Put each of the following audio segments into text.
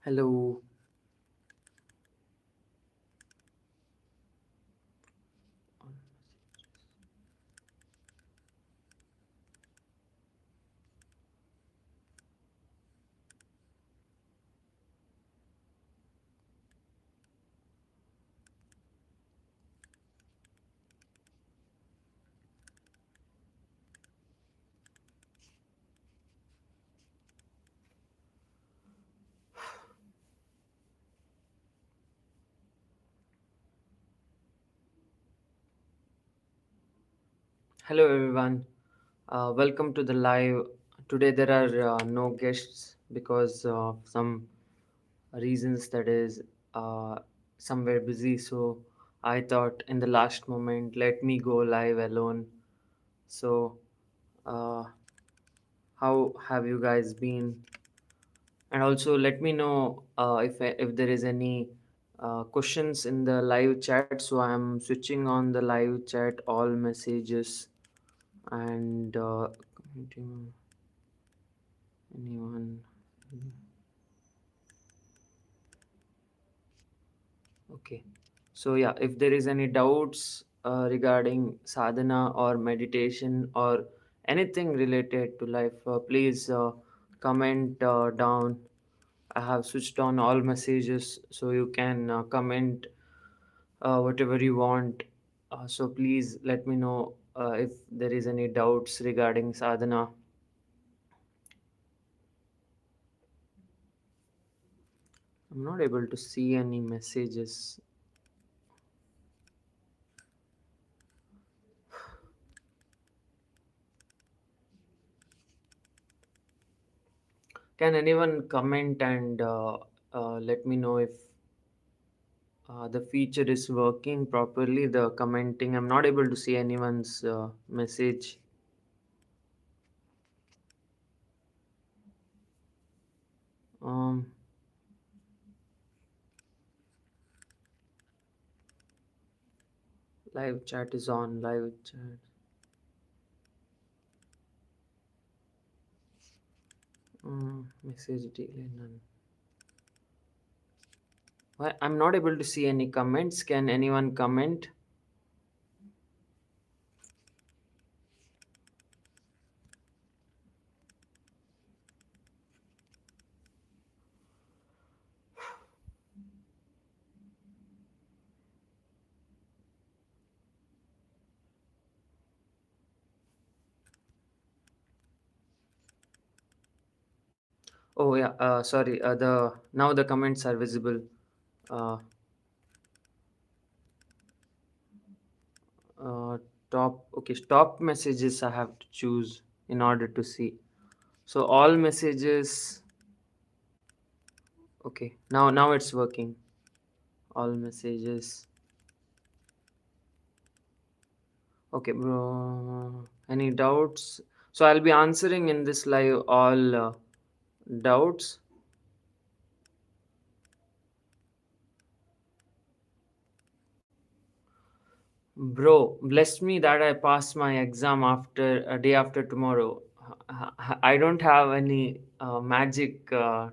Hello. Hello, everyone. Welcome to the live. Today, there are no guests because of some reasons that is somewhere busy. So, I thought in the last moment, let me go live alone. So, uh, how have you guys been? And also, let me know if there is any questions in the live chat. So, I'm switching on the live chat all messages and commenting anyone. Okay. So yeah, if there is any doubts regarding sadhana or meditation or anything related to life, please comment down. I have switched on all messages, so you can comment whatever you want. So please let me know if there is any doubts regarding sadhana. I'm not able to see any messages. Can anyone comment and let me know if the feature is working properly? The commenting, I'm not able to see anyone's message. Um, Live chat is on. Live chat. Message delay none. Why I'm not able to see any comments? Can anyone comment? Oh yeah. Sorry. The now the comments are visible. Uh, uh, Top. Okay. Top messages I have to choose in order to see. So all messages. Okay, now it's working. All messages. Okay, bro. Any doubts? So I'll be answering in this live all doubts. Bro, bless me that I pass my exam after a day after tomorrow. I don't have any magic to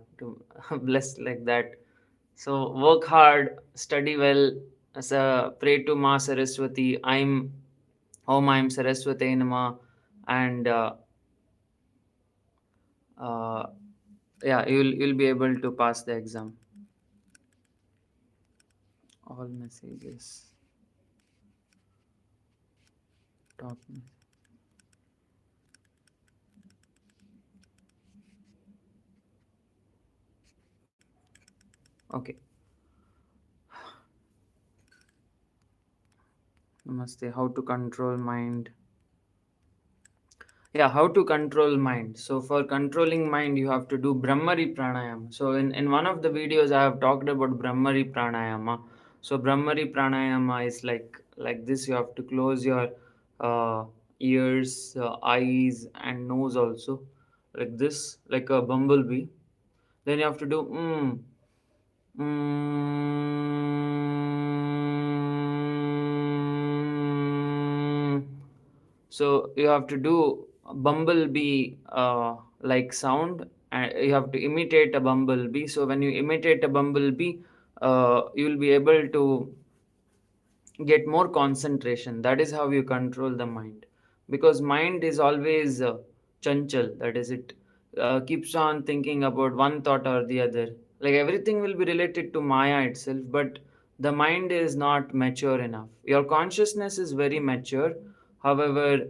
bless like that. So work hard, study well, as a pray to Ma Saraswati. I'm Saraswati Nama, and uh, yeah, you'll be able to pass the exam. All messages. Top. Okay. Namaste. How to control mind? Yeah, how to control mind. So for controlling mind, you have to do Brahmari pranayama. So in one of the videos, I have talked about Brahmari pranayama. So Brahmari pranayama is like this. You have to close your ears, eyes, and nose also, like this, like a bumblebee. Then you have to do mm. So you have to do bumblebee like sound. and you have to imitate a bumblebee. So when you imitate a bumblebee, you will be able to get more concentration. That is how you control the mind, because mind is always chanchal. That is, it keeps on thinking about one thought or the other. Like everything will be related to maya itself, but the mind is not mature enough. Your consciousness is very mature. However,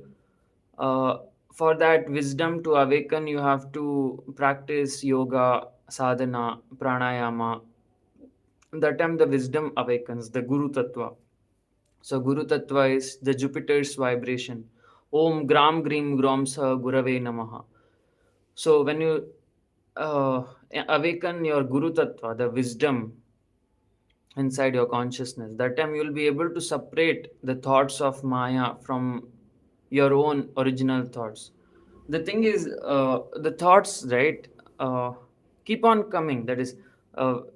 uh, for that wisdom to awaken, you have to practice yoga, sadhana, pranayama. That time the wisdom awakens, the guru tattva. So Guru Tattva is the Jupiter's vibration. Om Gram Grim Grom Sa Gurave Namaha. So when you uh, awaken your Guru Tattva, the wisdom inside your consciousness, that time you will be able to separate the thoughts of Maya from your own original thoughts. The thing is, the thoughts, right, uh, keep on coming. That is,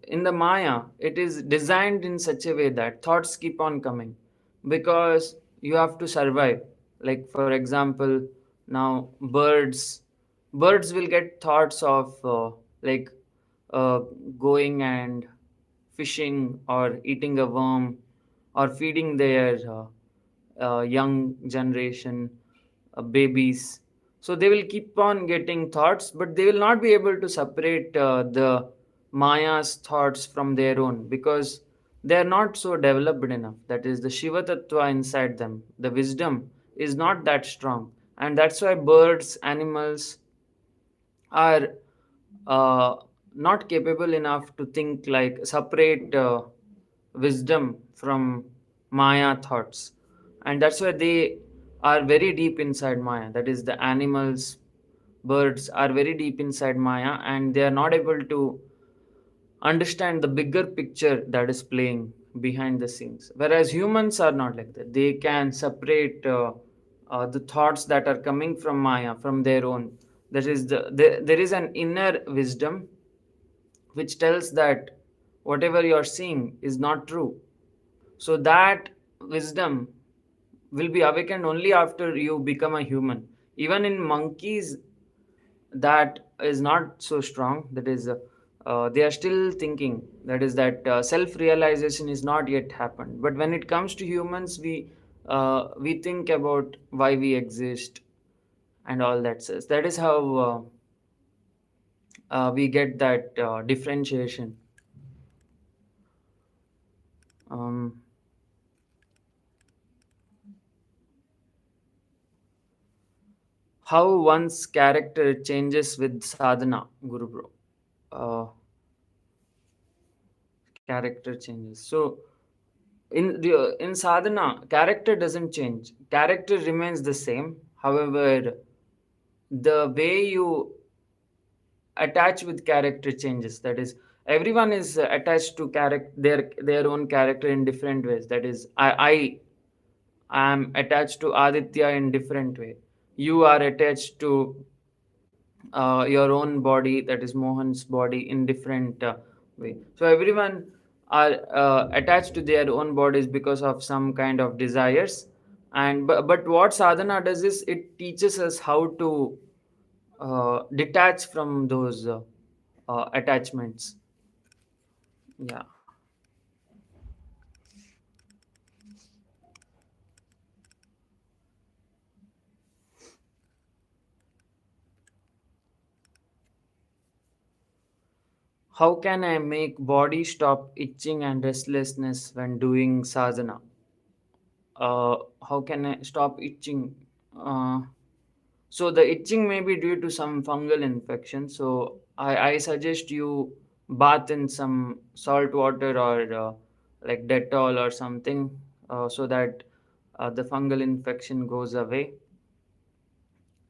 in the Maya, it is designed in such a way that thoughts keep on coming because you have to survive. Like, for example, now birds will get thoughts of like uh, going and fishing or eating a worm or feeding their young generation, babies. So they will keep on getting thoughts, but they will not be able to separate the Maya's thoughts from their own because they are not so developed enough. That is, the Shiva Tattva inside them, the wisdom is not that strong. And that's why birds, animals, are uh, not capable enough to think, like separate wisdom from maya thoughts. And that's why they are very deep inside maya. That is, the animals, birds are very deep inside maya, and they are not able to understand the bigger picture that is playing behind the scenes, whereas humans are not like that. They can separate the thoughts that are coming from maya from their own. That is, there is an inner wisdom which tells that whatever you are seeing is not true. So that wisdom will be awakened only after you become a human. Even in monkeys, that is not so strong. That is, they are still thinking. That is, that self realization is not yet happened. But when it comes to humans, we think about why we exist and all that. Says that is how we get that differentiation. Um, how one's character changes with sadhana, Guru Bro. Uh, Character changes. So in sadhana, character doesn't change. Character remains the same. However, the way you attach with character changes. That is, everyone is attached to character, their own character in different ways. That is, I am attached to Aditya in different way. You are attached to your own body, that is Mohan's body, in different way. So everyone are attached to their own bodies because of some kind of desires. And but what sadhana does is it teaches us how to detach from those attachments. Yeah. How can I make body stop itching and restlessness when doing sadhana? uh, how can I stop itching? uh, So the itching may be due to some fungal infection. So I suggest you bath in some salt water or like Dettol or something, so that the fungal infection goes away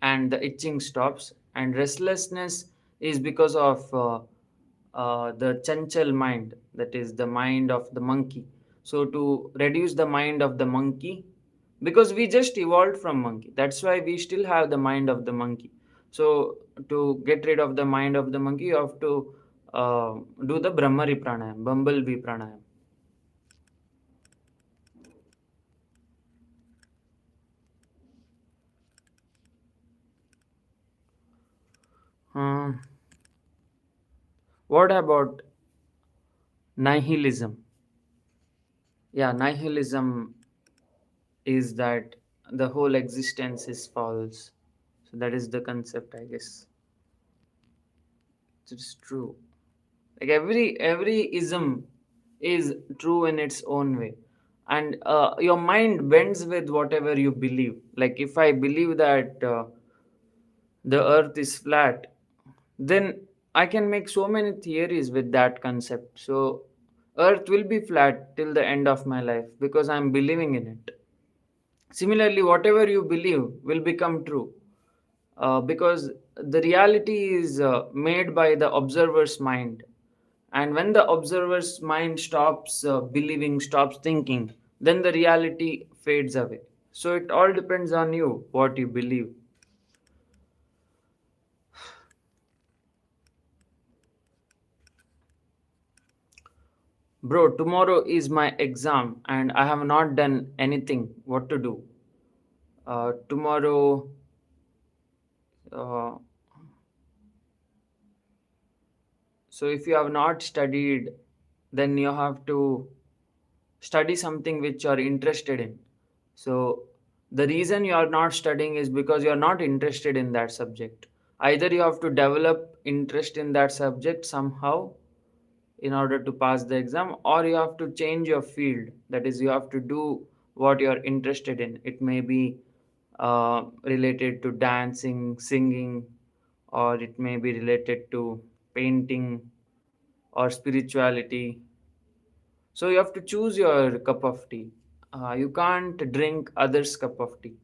and the itching stops. And restlessness is because of the chanchal mind, that is the mind of the monkey. So to reduce the mind of the monkey, because we just evolved from monkey, that's why we still have the mind of the monkey. So to get rid of the mind of the monkey, you have to uh, do the brahmari pranayam, bumblebee pranayam. Hmm. What about nihilism? Yeah, nihilism is that the whole existence is false. So that is the concept, I guess. It's true. Like every ism is true in its own way, and your mind bends with whatever you believe. Like if I believe that the earth is flat, then I can make so many theories with that concept. So earth will be flat till the end of my life because I'm believing in it. Similarly, whatever you believe will become true, because the reality is made by the observer's mind. And when the observer's mind stops believing, stops thinking, then the reality fades away. So it all depends on you, what you believe. Bro, tomorrow is my exam and I have not done anything. What to do? Tomorrow, uh, so if you have not studied, then you have to study something which you are interested in. So the reason you are not studying is because you are not interested in that subject. Either you have to develop interest in that subject somehow in order to pass the exam, or you have to change your field. That is, you have to do what you are interested in. It may be related to dancing, singing, or it may be related to painting or spirituality. So you have to choose your cup of tea. You can't drink others' cup of tea.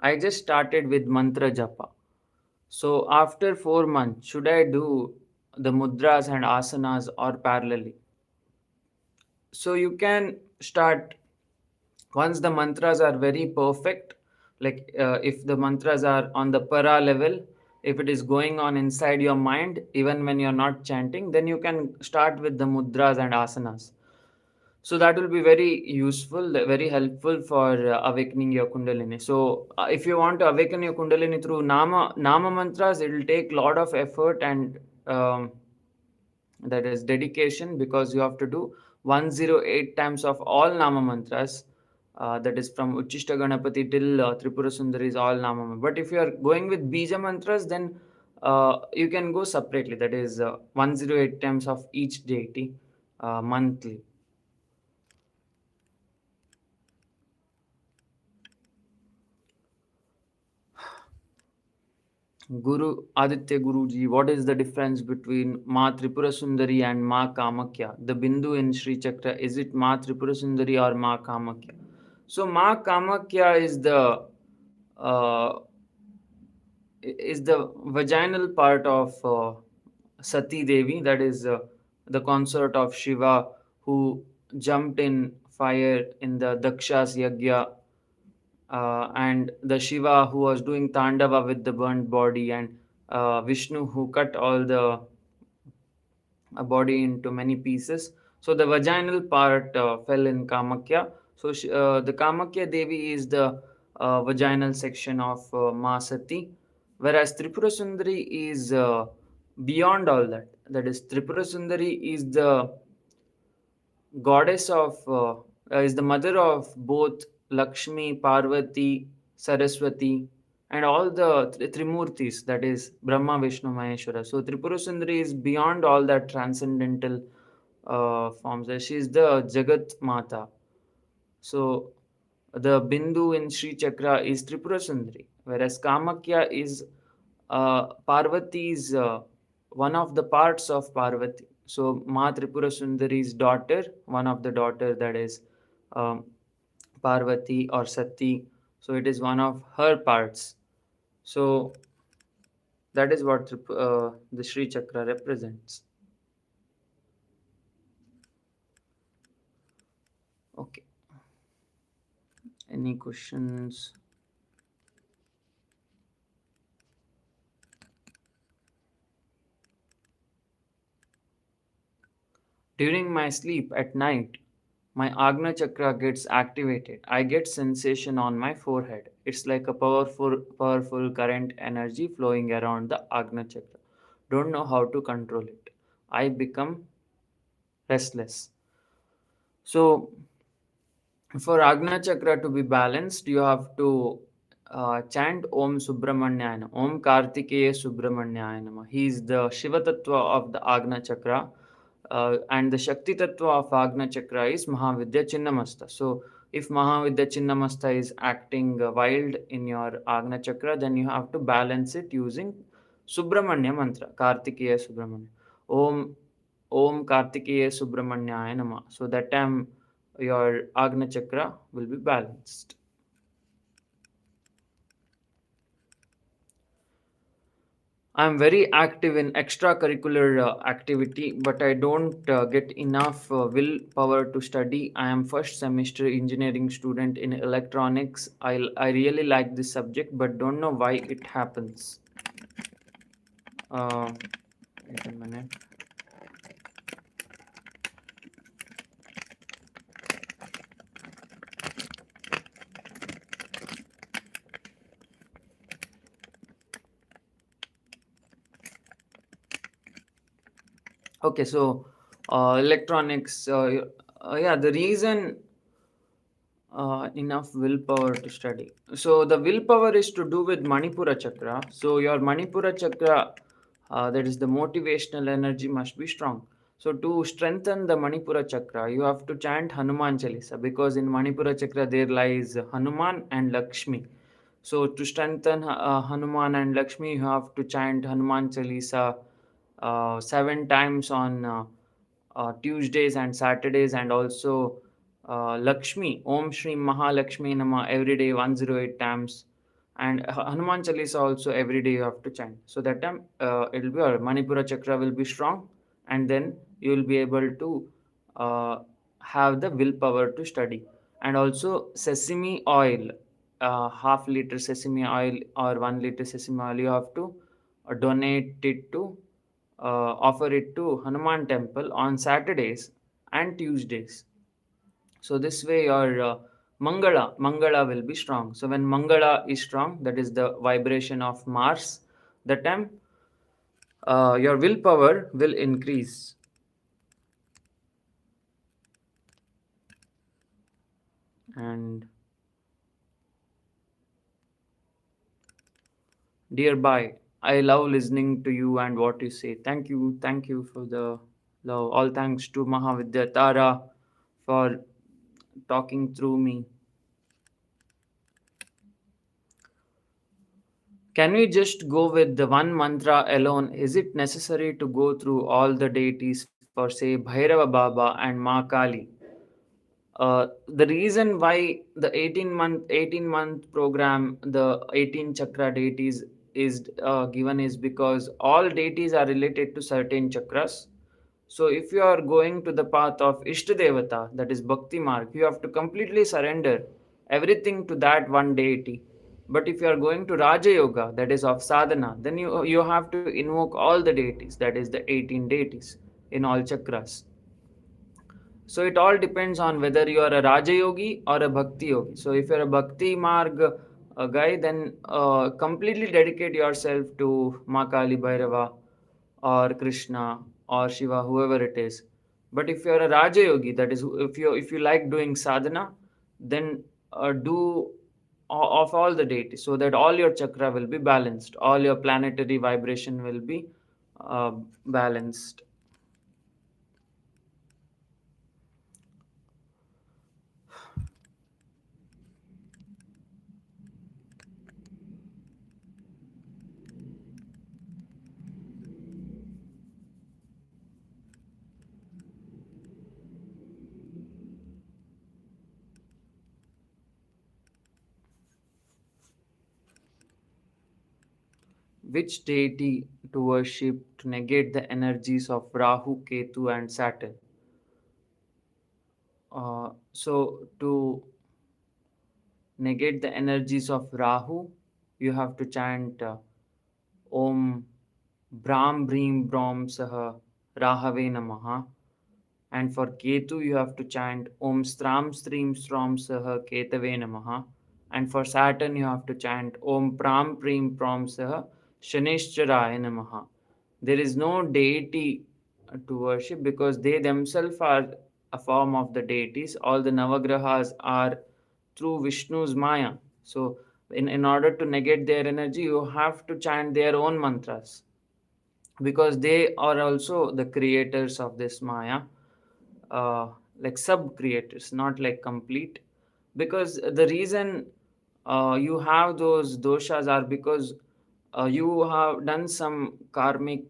I just started with mantra japa. So after 4 months, should I do the mudras and asanas or parallelly? So you can start once the mantras are very perfect. Like if the mantras are on the para level, if it is going on inside your mind, even when you're not chanting, then you can start with the mudras and asanas. So that will be very useful, very helpful for awakening your kundalini. So if you want to awaken your kundalini through nama mantras, it will take lot of effort and that is dedication, because you have to do 108 times of all nama mantras. That is from Uchishta Ganapati till Tripura Sundari is all nama but if you are going with bija mantras, then you can go separately, that is 108 times of each deity monthly. Guru Aditya Guruji, what is the difference between Ma Tripura Sundari and Ma Kamakya? The Bindu in Sri Chakra, is it Ma Tripura Sundari or Ma Kamakya? So Ma Kamakya uh, is the vaginal part of Sati Devi, that is the consort of Shiva, who jumped in fire in the Daksha's Yagya, and the Shiva who was doing Tandava with the burnt body, and Vishnu who cut all the body into many pieces. So the vaginal part fell in Kamakya. So the Kamakya Devi is the vaginal section of Ma Sati, whereas Tripura Sundari is beyond all that. That is, Tripura Sundari is the goddess of is the mother of both Lakshmi, Parvati, Saraswati, and all the Trimurtis, that is Brahma, Vishnu, Maheshwara. So Tripura Sundari is beyond all that transcendental forms. She is the Jagat Mata. So the Bindu in Sri Chakra is Tripura Sundari, whereas Kamakya is Parvati's one of the parts of Parvati. So Ma Tripura Sundari's daughter, one of the daughter, that is um, Parvati or Sati. So it is one of her parts. So that is what the Sri Chakra represents. Okay. Any questions? During my sleep at night, my Agna chakra gets activated. I get sensation on my forehead. It's like a powerful current energy flowing around the Agna chakra. Don't know how to control it. I become restless. So for Agna Chakra to be balanced, you have to chant Om Subramanyaya Nama, Om Kartikeya Subramanyaya Nama. He is the Shiva Tattva of the Agna Chakra, and the Shakti Tattva of Agna Chakra is Mahavidya Chinnamasta. So, if Mahavidya Chinnamasta is acting wild in your Agna Chakra, then you have to balance it using Subramanya mantra, Kartikeya Subramanya. Om Om Kartikeya Subramanyaya Nama. So that time your Agna Chakra will be balanced. I'm very active in extracurricular activity, but I don't get enough willpower to study. I am first semester engineering student in electronics. I really like this subject, but don't know why it happens. Uh, Wait a minute. Okay, so electronics. Yeah, the reason enough willpower to study. So the willpower is to do with Manipura chakra. So your Manipura chakra, that is the motivational energy, must be strong. So to strengthen the Manipura chakra, you have to chant Hanuman Chalisa because in Manipura chakra there lies Hanuman and Lakshmi. So to strengthen Hanuman and Lakshmi, you have to chant Hanuman Chalisa 7 times on Tuesdays and Saturdays, and also Lakshmi, Om Shri Mahalakshmi Nama every day 108 times, and Hanuman Chalisa also every day you have to chant. So that time it'll be your Manipura chakra will be strong, and then you will be able to uh, have the willpower to study. And also sesame oil, half liter sesame oil or 1 liter sesame oil, you have to donate it to offer it to Hanuman temple on Saturdays and Tuesdays. So this way your Mangala will be strong. So when Mangala is strong, that is the vibration of Mars, that time your willpower will increase. And dear bye, I love listening to you and what you say. Thank you for the love. All thanks to Mahavidya Tara for talking through me. Can we just go with the one mantra alone? Is it necessary to go through all the deities for, say, Bhairava Baba and Ma Kali? The reason why the 18-month program, the 18 chakra deities is given is because all deities are related to certain chakras. So if you are going to the path of Ishtadevata, that is Bhakti Marg, you have to completely surrender everything to that one deity. But if you are going to Raja Yoga, that is of sadhana, then you have to invoke all the deities, that is the 18 deities in all chakras. So it all depends on whether you are a Raja Yogi or a Bhakti Yogi. So if you're a Bhakti Marg guy, then completely dedicate yourself to Ma Kali Bhairava or Krishna or Shiva, whoever it is. But if you're a Raja Yogi, that is, if you like doing sadhana, then do of all the deities so that all your chakra will be balanced, all your planetary vibration will be uh, balanced. Which deity to worship to negate the energies of Rahu, Ketu, and Saturn? So, to negate the energies of Rahu, you have to chant Om Brahm Bhrim Brahm Saha Rahave Namaha. And for Ketu, you have to chant Om Stram Strim Strom Saha Ketave Namaha. And for Saturn, you have to chant Om Pram Prim Prom Saha Shanishcharaya Namaha. There is no deity to worship because they themselves are a form of the deities. All the Navagrahas are through Vishnu's Maya. So, in order to negate their energy, you have to chant their own mantras because they are also the creators of this Maya, uh, like sub creators, not like complete. Because the reason you have those doshas are because you have done some karmic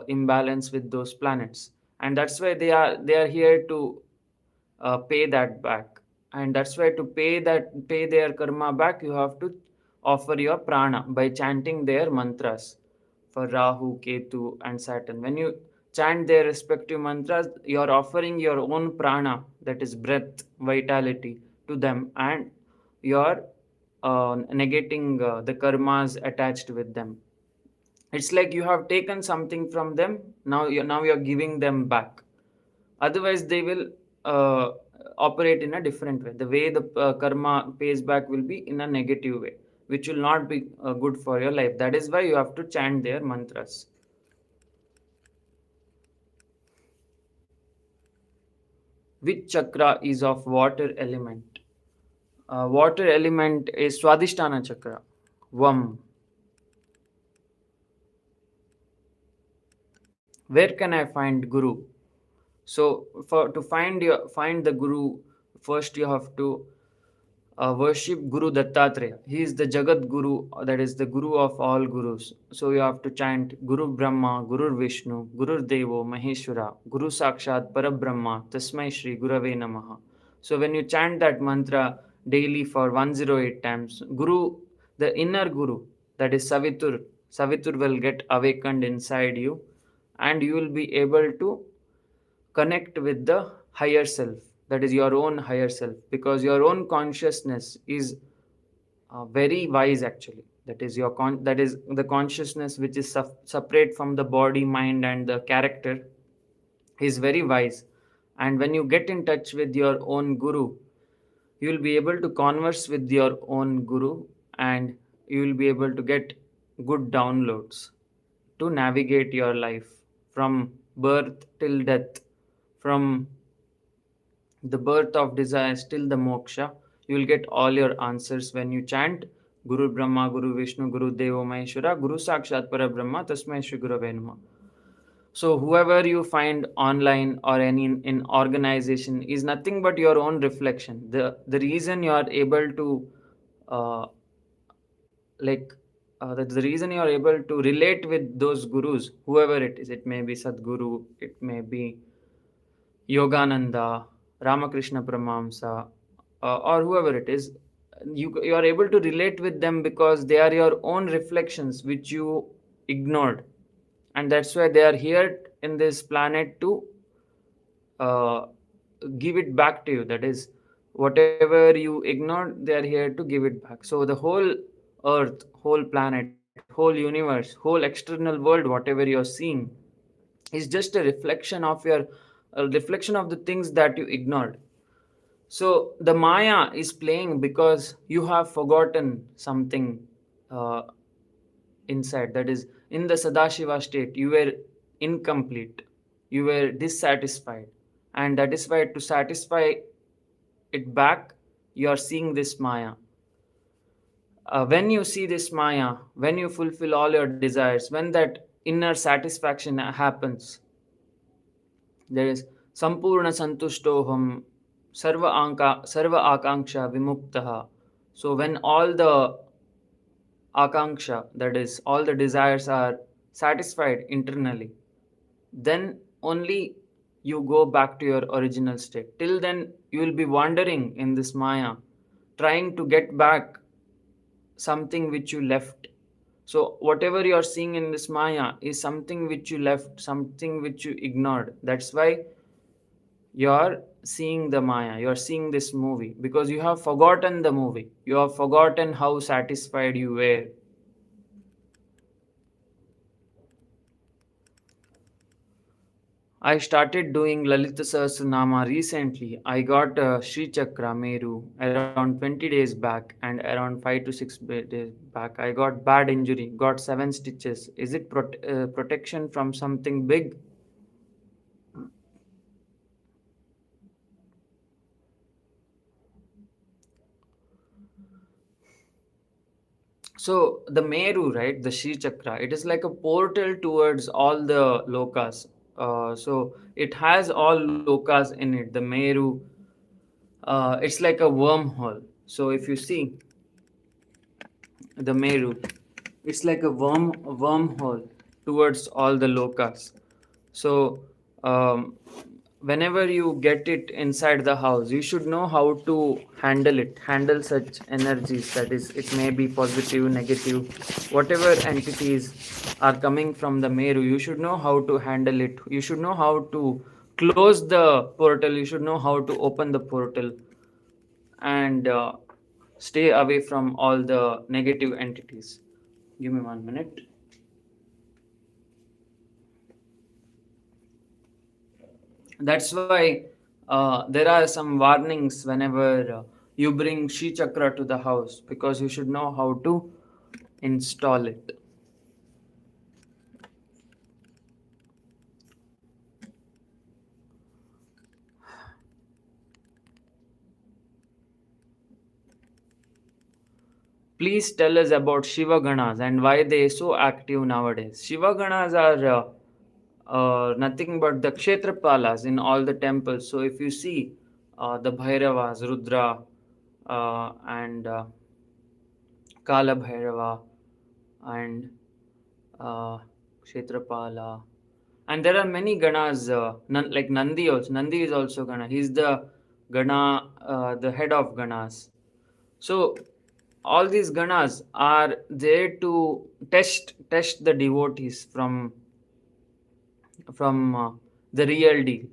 imbalance with those planets, and that's why they are here to pay that back. And that's why to pay their karma back, you have to offer your prana by chanting their mantras. For Rahu, Ketu, and Saturn, when you chant their respective mantras, you're offering your own prana, that is breath, vitality, to them, and you're negating the karmas attached with them. It's like you have taken something from them, now you're giving them back. Otherwise they will uh, operate in a different way. The way the karma pays back will be in a negative way, which will not be good for your life. That is why you have to chant their mantras. Which chakra is of water element? Water element is swadhisthana chakra. Vam. Where can I find guru? So for to find the guru, first you have to worship Guru Dattatreya. He is the Jagat Guru, that is the Guru of all Gurus. So you have to chant Guru Brahma, Guru Vishnu, Guru Devo, Maheshwara, Guru Sakshat Parabrahma, Tasmai Shri Gurave Namaha. So when you chant that mantra daily for 108 times, Guru, the inner Guru, that is Savitur will get awakened inside you, and you will be able to connect with the higher self, that is your own higher self, because your own consciousness is very wise actually. That is that is the consciousness which is separate from the body, mind, and the character, is very wise. And when you get in touch with your own guru, you will be able to converse with your own guru, and you will be able to get good downloads to navigate your life from birth till death, from the birth of desires till the moksha. You will get all your answers when you chant Guru Brahma, Guru Vishnu, Guru Devo Maheshwara, Guru Sakshat Parabrahma, Tasmai Shri Gurave Namaha. So whoever you find online or any in organization is nothing but your own reflection. The reason you are able to uh, like the reason you are able to relate with those gurus, whoever it is, it may be Sadguru, it may be Yogananda, Ramakrishna Paramamsa, or whoever it is, you are able to relate with them because they are your own reflections which you ignored, and that's why they are here in this planet to uh, give it back to you. That is, whatever you ignored, they are here to give it back. So the whole Earth, whole planet, whole universe, whole external world, whatever you're seeing, is just a reflection of your a reflection of the things that you ignored. So the Maya is playing because you have forgotten something uh, inside. That is, in the Sadashiva state, you were incomplete, you were dissatisfied, and that is why to satisfy it back, you are seeing this Maya. When you see this Maya, when you fulfill all your desires, when that inner satisfaction happens, there is Sampurna Santushtoham Sarva Akanksha Vimuktaha. So when all the Akanksha, that is, all the desires are satisfied internally, then only you go back to your original state. Till then, you will be wandering in this Maya, trying to get back something which you left. So, whatever you are seeing in this Maya is something which you left, something which you ignored. That's why you're seeing the Maya, you're seeing this movie because you have forgotten the movie. You have forgotten how satisfied you were. I started doing Lalita Sahasranama recently. I got Sri Chakra Meru around 20 days back, and around 5 to 6 days back I got bad injury, got 7 stitches. Is it protection from something big? So the Meru, right, the Sri Chakra, it is like a portal towards all the lokas. So it has all lokas in it. The Meru, it's like a wormhole. So if you see the Meru, it's like a wormhole towards all the lokas. So whenever you get it inside the house, you should know how to handle such energies. That is, it may be positive, negative, whatever entities are coming from the Meru. You should know how to handle it. You should know how to close the portal. You should know how to open the portal and stay away from all the negative entities. Give me 1 minute. That's why there are some warnings whenever you bring Shi Chakra to the house, because you should know how to install it. Please tell us about Shiva Ganas and why they are so active nowadays. Shiva Ganas are nothing but the Kshetrapalas in all the temples. So if you see the Bhairavas, Rudra, and Kala Bhairava, and uh, Kshetrapala, and there are many Ganas, like Nandi also. Nandi is also Gana. He's the Gana, the head of Ganas. So all these Ganas are there to test the devotees from the real deal.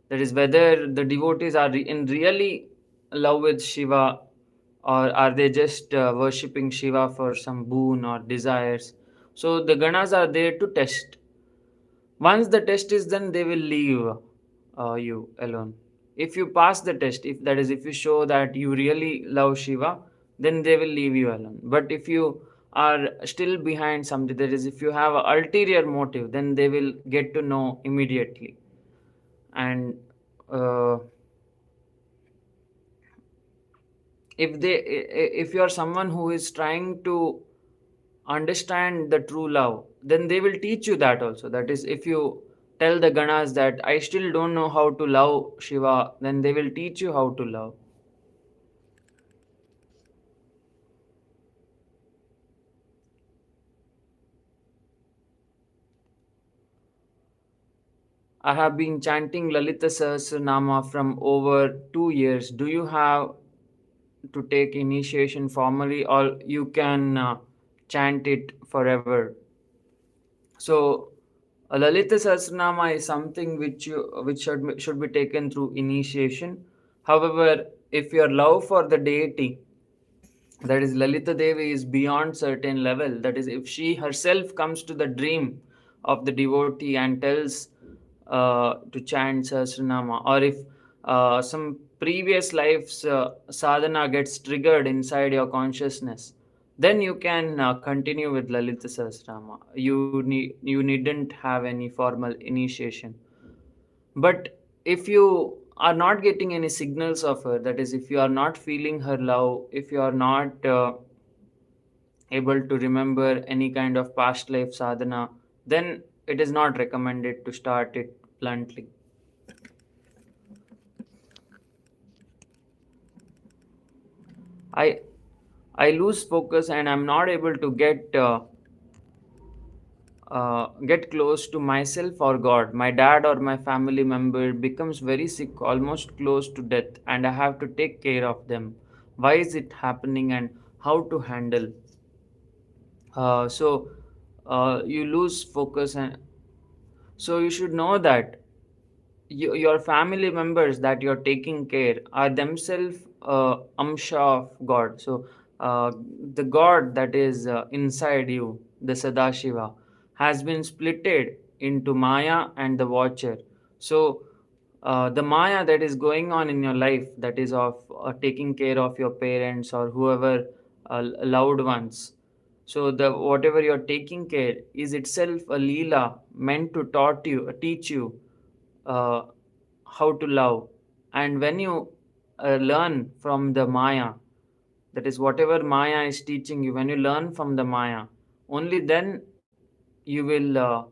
That is, whether the devotees are in really love with Shiva, or are they just worshipping Shiva for some boon or desires. So the Ganas are there to test. Once the test is done, they will leave you alone. If you pass the test, if that is, if you show that you really love Shiva, then they will leave you alone. But if you are still behind something, that is, if you have an ulterior motive, then they will get to know immediately. And uh, if you are someone who is trying to understand the true love, then they will teach you that also. That is, if you tell the Ganas that I still don't know how to love Shiva, then they will teach you how to love. I have been chanting Lalita Sahasranama from over 2 years. Do you have to take initiation formally, or you can chant it forever? So, a Lalita Sahasranama is something which should be taken through initiation. However, if your love for the deity, that is Lalita Devi, is beyond certain level, that is, if she herself comes to the dream of the devotee and tells to chant Sahasranama, or if some previous life's sadhana gets triggered inside your consciousness, then you can continue with Lalita Sahasranama. You needn't have any formal initiation. But if you are not getting any signals of her, that is, if you are not feeling her love, if you are not able to remember any kind of past life sadhana, then it is not recommended to start it bluntly. I I lose focus and I'm not able to get close to myself or God. My dad or my family member becomes very sick, almost close to death, and I have to take care of them. Why is it happening, and how to handle? So you lose focus, and so you should know that your family members that you're taking care are themselves amsha of God. So uh, the God that is inside you, the Sadashiva, has been splitted into Maya and the Watcher. So, the Maya that is going on in your life, that is of taking care of your parents or whoever loved ones. So, the whatever you're taking care is itself a Leela meant to teach you uh, how to love. And when you learn from the Maya, that is whatever Maya is teaching you, when you learn from the Maya, only then you will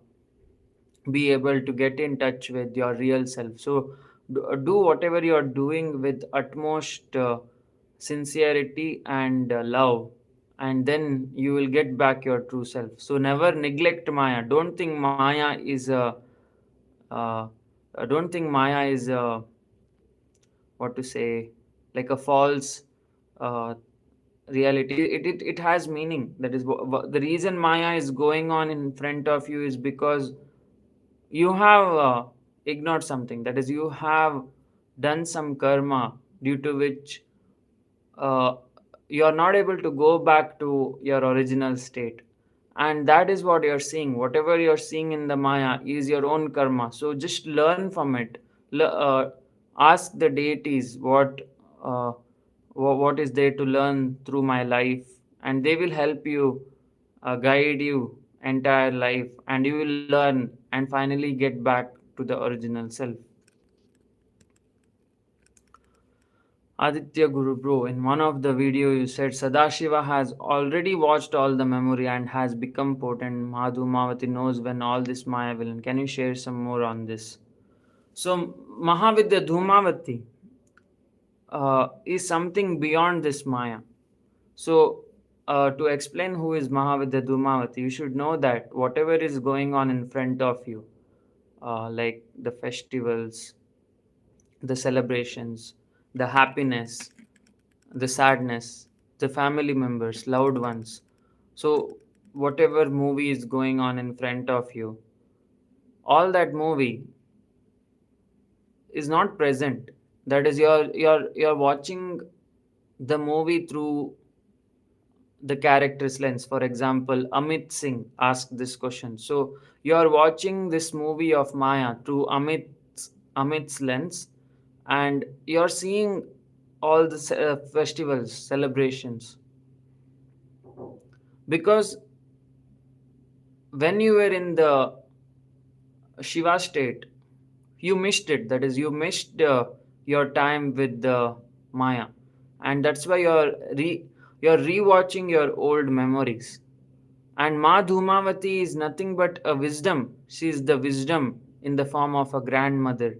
be able to get in touch with your real self. So do whatever you are doing with utmost sincerity and love, and then you will get back your true self. So never neglect Maya. Don't think Maya is a uh, don't think Maya is a, what to say, like a false uh, reality. It has meaning. That is the reason Maya is going on in front of you is because you have ignored something. That is, you have done some karma due to which uh, you are not able to go back to your original state. And that is what you're seeing. Whatever you're seeing in the Maya is your own karma. So just learn from it. Ask the deities uh, what is there to learn through my life, and they will help you, guide you entire life, and you will learn and finally get back to the original self. Aditya Guru bro, in one of the video you said Sadashiva has already watched all the memory and has become potent. Madhu Mavati knows when all this Maya will end. Can you share some more on this? So Mahavidya Dhumavati is something beyond this Maya. So to explain who is Mahavidya Dhumavati, you should know that whatever is going on in front of you, like the festivals, the celebrations, the happiness, the sadness, the family members, loved ones. So, whatever movie is going on in front of you, all that movie is not present. That is, you're watching the movie through the character's lens. For example, Amit Singh asked this question. So, you're watching this movie of Maya through Amit's lens, and you're seeing all the festivals, celebrations, because when you were in the Shiva state, you missed it. That is, you missed your time with the Maya, and that's why you're rewatching your old memories. And Ma Dhumavati is nothing but a wisdom. She is the wisdom in the form of a grandmother.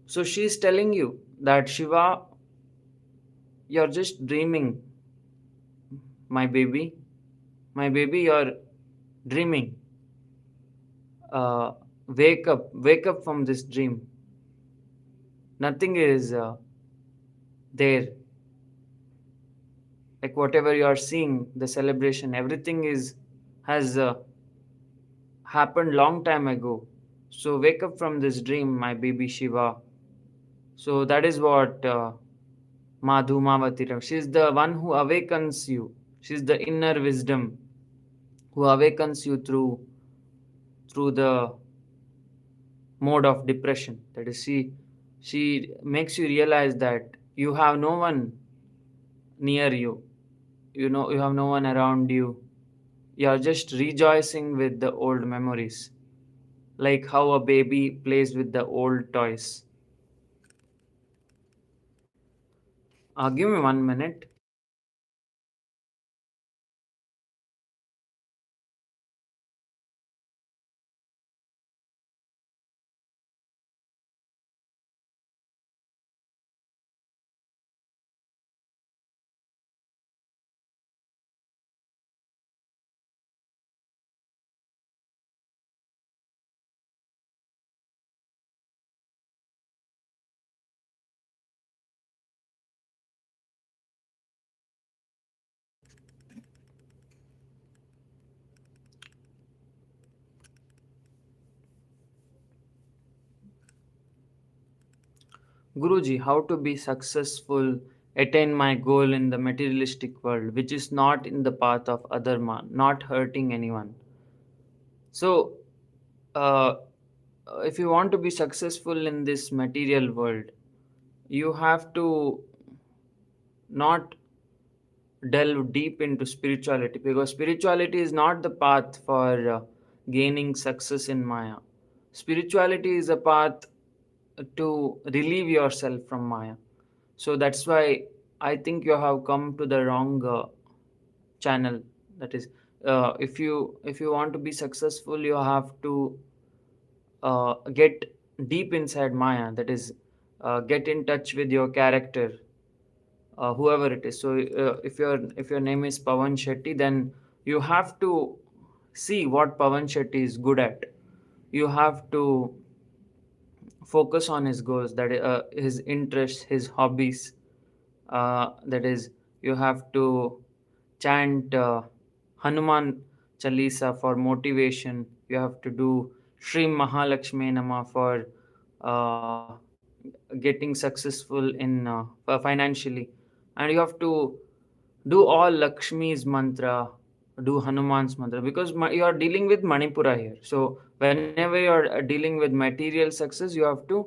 So she's telling you that Shiva, you're just dreaming, my baby. My baby, you're dreaming. uh, wake up from this dream. Nothing is there. Like whatever you are seeing, the celebration, everything is has happened long time ago. So wake up from this dream, my baby Shiva. So that is what Madhu Mavati. She's the one who awakens you. She's the inner wisdom who awakens you through the mode of depression. That is, she makes you realize that you have no one near you. You know, you have no one around you. You are just rejoicing with the old memories, like how a baby plays with the old toys. Give me 1 minute. Guruji, how to be successful, attain my goal in the materialistic world, which is not in the path of Adharma, not hurting anyone. So, uh, if you want to be successful in this material world, you have to not delve deep into spirituality, because spirituality is not the path for gaining success in Maya. Spirituality is a path to relieve yourself from Maya. So that's why I think you have come to the wrong channel. That is, if you want to be successful, you have to get deep inside Maya. That is, get in touch with your character, whoever it is. So if your name is Pawan Shetty, then you have to see what Pawan Shetty is good at. You have to focus on his goals, that his interests, his hobbies. That is, you have to chant Hanuman Chalisa for motivation. You have to do Shri Mahalakshmi Nama for uh, getting successful in financially, and you have to do all Lakshmi's mantra, do Hanuman's mantra, because you are dealing with Manipura here. So whenever you are dealing with material success, you have to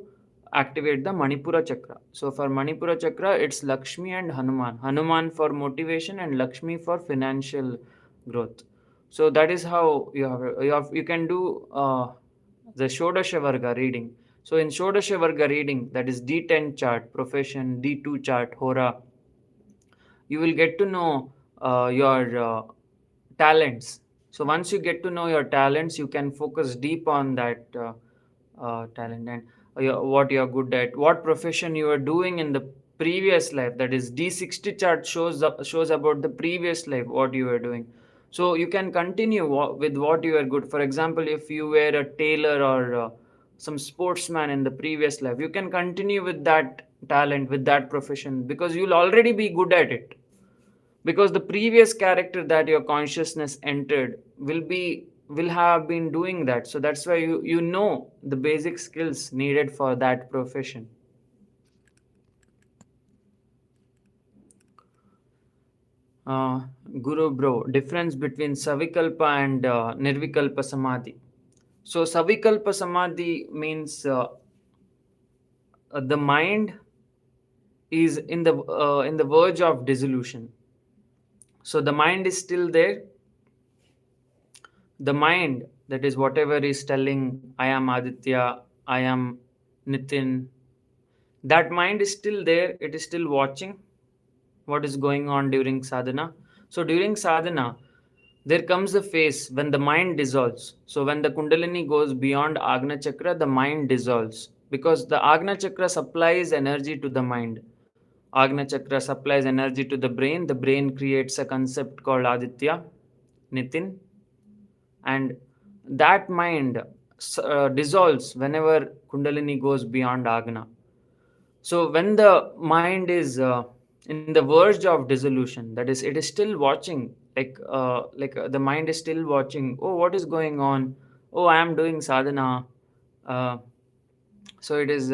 activate the Manipura chakra. So for Manipura chakra, it's Lakshmi and Hanuman. Hanuman for motivation and Lakshmi for financial growth. So that is how you can do the Shodasha Varga reading. So in Shodasha Varga reading, that is D10 chart, profession, D2 chart, Hora, you will get to know your talents. So once you get to know your talents, you can focus deep on that talent, and what you are good at, what profession you are doing in the previous life. That is, D60 chart shows about the previous life, what you are doing. So you can continue with what you are good. For example, if you were a tailor or some sportsman in the previous life, you can continue with that talent, with that profession, because you'll already be good at it, because the previous character that your consciousness entered will have been doing that. So that's why you know the basic skills needed for that profession. uh, Guru bro, difference between savikalpa and nirvikalpa samadhi. So savikalpa samadhi means the mind is in the verge of dissolution. So the mind is still there. The mind, that is whatever is telling I am Aditya, I am Nitin, that mind is still there. It is still watching what is going on during sadhana. So during sadhana, there comes a phase when the mind dissolves. So when the kundalini goes beyond agna chakra, the mind dissolves, because the agna chakra supplies energy to the mind. Agna chakra supplies energy to the brain. The brain creates a concept called Aditya, Nitin, and that mind dissolves whenever kundalini goes beyond agna. So when the mind is in the verge of dissolution, that is, it is still watching, the mind is still watching, oh, what is going on, oh, I am doing sadhana. uh, so it is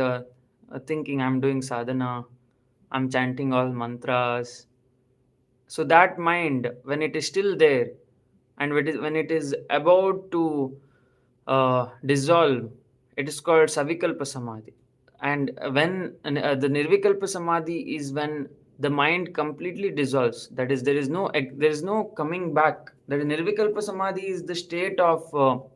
thinking, I'm doing sadhana, I'm chanting all mantras. So that mind, when it is still there, and when it is about to dissolve, it is called savikalpa samadhi. And when the nirvikalpa samadhi is when the mind completely dissolves. That is, there is no coming back. That is, nirvikalpa samadhi is the state of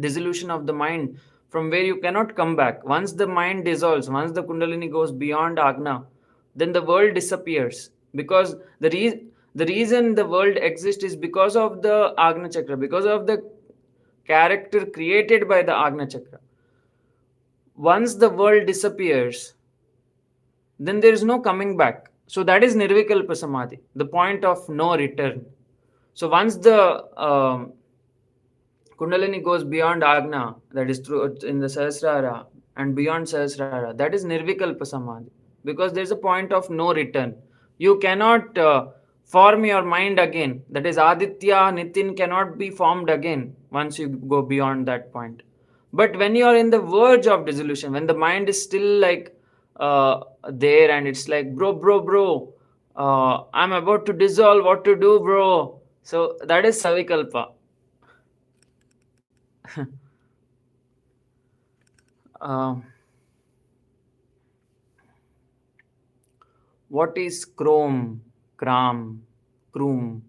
dissolution of the mind, from where you cannot come back. Once the mind dissolves, once the kundalini goes beyond agna, then the world disappears, because the reason the world exists is because of the agna chakra, because of the character created by the agna chakra. Once the world disappears, then there is no coming back. So that is nirvikalpa samadhi, the point of no return. So once the kundalini goes beyond agna, that is through in the sahasrara and beyond sahasrara, that is nirvikalpa samadhi, because there is a point of no return. You cannot form your mind again. That is, Aditya, Nitin cannot be formed again once you go beyond that point. But when you are in the verge of dissolution, when the mind is still like there, and it's like, bro, I'm about to dissolve, what to do, bro? So that is savikalpa. Uh, what is chrome, cram, chrome?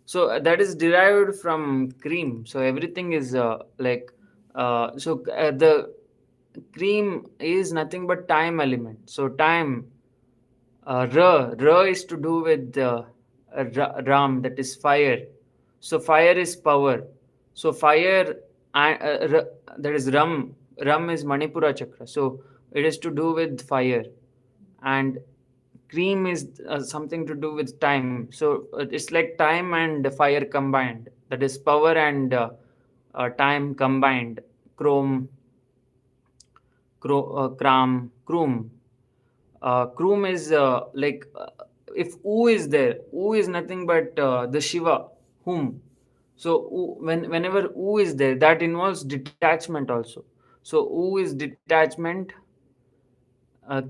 So that is derived from cream. So everything is the cream is nothing but time element. So time, ra is to do with ram, that is fire. So fire is power. So fire, that is ram. Ram is Manipura chakra. So it is to do with fire, and cream is something to do with time. So it's like time and fire combined. That is power and time combined. Chrome, chrome. Kroom is if U is there, U is nothing but the Shiva, whom. So whenever U is there, that involves detachment also. So U is detachment,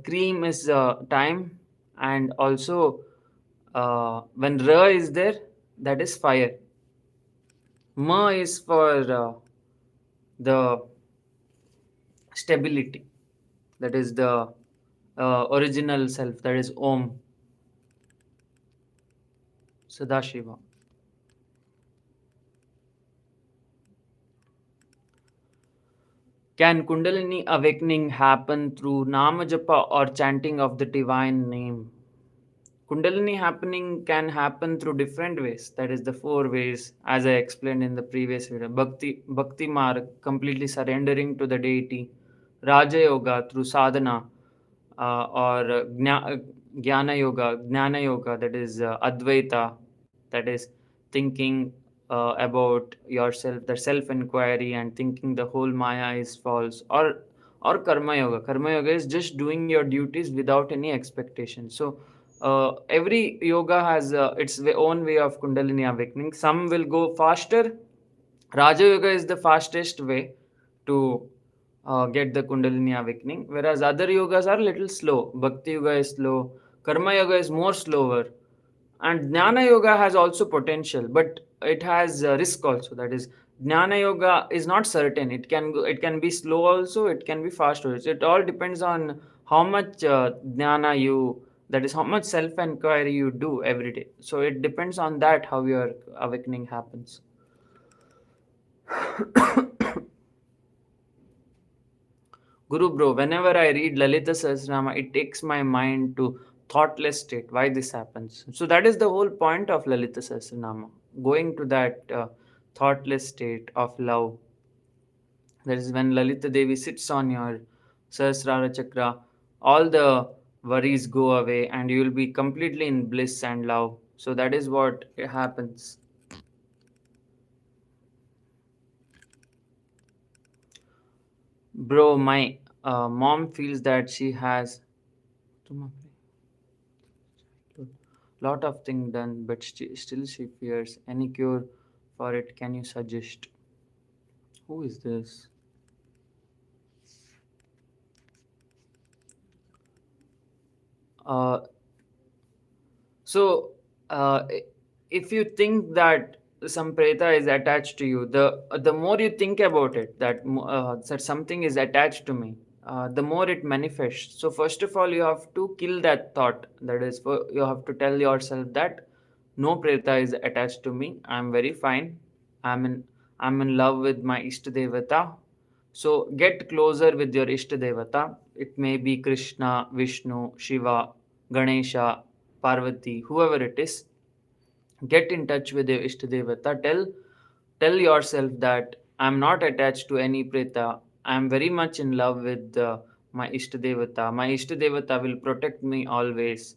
cream is time, and also when Ra is there, that is fire. Ma is for the stability. That is the original self. That is Om, Sadashiva. Can Kundalini awakening happen through Namajapa or chanting of the divine name? Kundalini happening can happen through different ways. That is the four ways, as I explained in the previous video. Bhakti Marg, completely surrendering to the deity. Raja Yoga through sadhana, or Jnana Yoga, Jnana Yoga, that is Advaita, that is thinking about yourself, the self inquiry, and thinking the whole Maya is false, or Karma Yoga. Karma Yoga is just doing your duties without any expectation. So every yoga has its own way of Kundalini awakening. Some will go faster. Raja Yoga is the fastest way to get the Kundalini awakening, whereas other yogas are little slow. Bhakti Yoga is slow, Karma Yoga is more slower, and Jnana Yoga has also potential, but it has risk also. That is, Jnana Yoga is not certain. It can be slow also. It can be fast also. It all depends on how much Jnana you. That is how much self inquiry you do every day. So it depends on that how your awakening happens. Guru bro, whenever I read Lalita Sahasranama, it takes my mind to thoughtless state. Why this happens? So that is the whole point of Lalita Sahasranama, going to that thoughtless state of love. That is when Lalita Devi sits on your Sahasrara chakra, all the worries go away, and you will be completely in bliss and love. So that is what happens. Bro, my mom feels that she has lot of things done, but still she fears. Any cure for it? Can you suggest? Who is this? Uh, so, if you think that some preta is attached to you, the more you think about it, that something is attached to me, the more it manifests. So, first of all, you have to kill that thought. That is, you have to tell yourself that no preta is attached to me. I'm very fine. I'm in I'm in love with my Ishtadevata. So get closer with your Ishtadevata. It may be Krishna, Vishnu, Shiva, Ganesha, Parvati, whoever it is. Get in touch with your Ishtadevata. Tell yourself that I'm not attached to any preta. I'm very much in love with my Ishtadevata. My Ishtadevata will protect me always.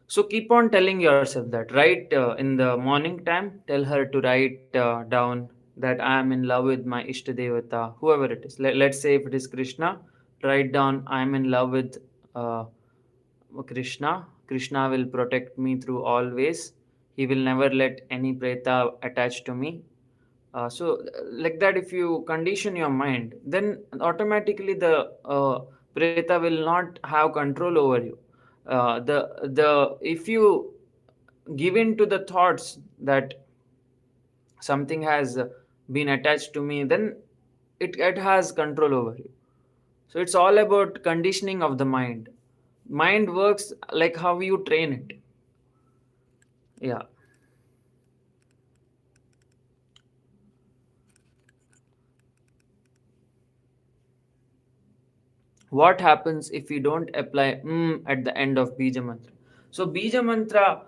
So keep on telling yourself that. Write in the morning time, tell her to write down that I am in love with my Ishtadevata, whoever it is. Let's say if it is Krishna, write down I am in love with uh, Krishna. Krishna will protect me through all ways. He will never let any preta attach to me. Like that, if you condition your mind, then automatically the preta will not have control over you. The If you give in to the thoughts that something has been attached to me, then it has control over you. So it's all about conditioning of the mind. Mind works like how you train it. Yeah. What happens if you don't apply at the end of bija mantra? So bija mantra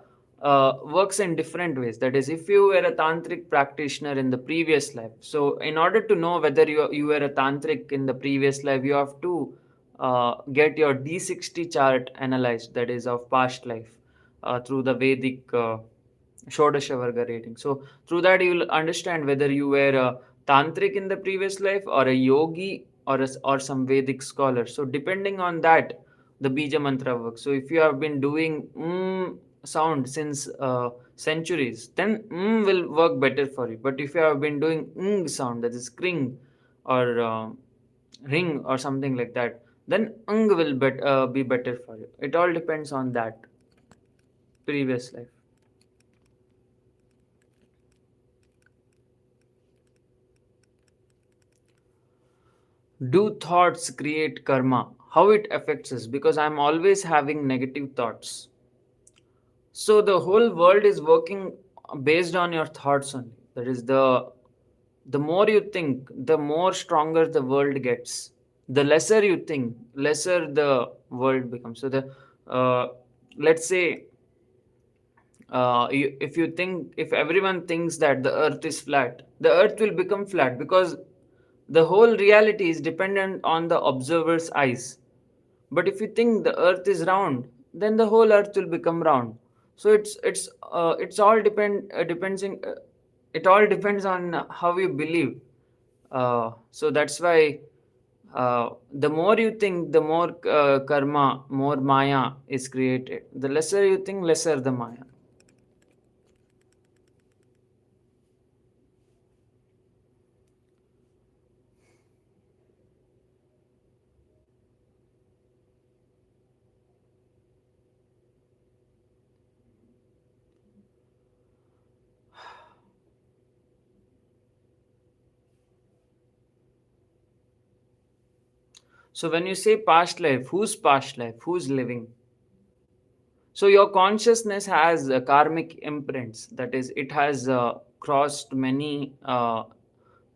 works in different ways. That is, if you were a tantric practitioner in the previous life, so in order to know whether you were a tantric in the previous life, you have to get your D60 chart analyzed, that is of past life, through the Vedic Shodasha Varga rating. So through that you will understand whether you were a tantric in the previous life, or a yogi, or some Vedic scholar. So depending on that, the bija mantra works. So if you have been doing sound since centuries, then will work better for you. But if you have been doing sound, that is kring or ring or something like that, then will be better for you. It all depends on that previous life. Do thoughts create karma? How it affects us? Because I'm always having negative thoughts. So the whole world is working based on your thoughts only. That is, the more you think, the more stronger the world gets. The lesser you think, lesser the world becomes. So the let's say, if you think, if everyone thinks that the earth is flat, the earth will become flat, because the whole reality is dependent on the observer's eyes. But if you think the earth is round, then the whole earth will become round. So it's all it all depends on how you believe. So that's why, the more you think, the more karma, more maya is created. The lesser you think, lesser the maya. So when you say past life, whose past life? Who's living? So your consciousness has karmic imprints. That is, it has crossed many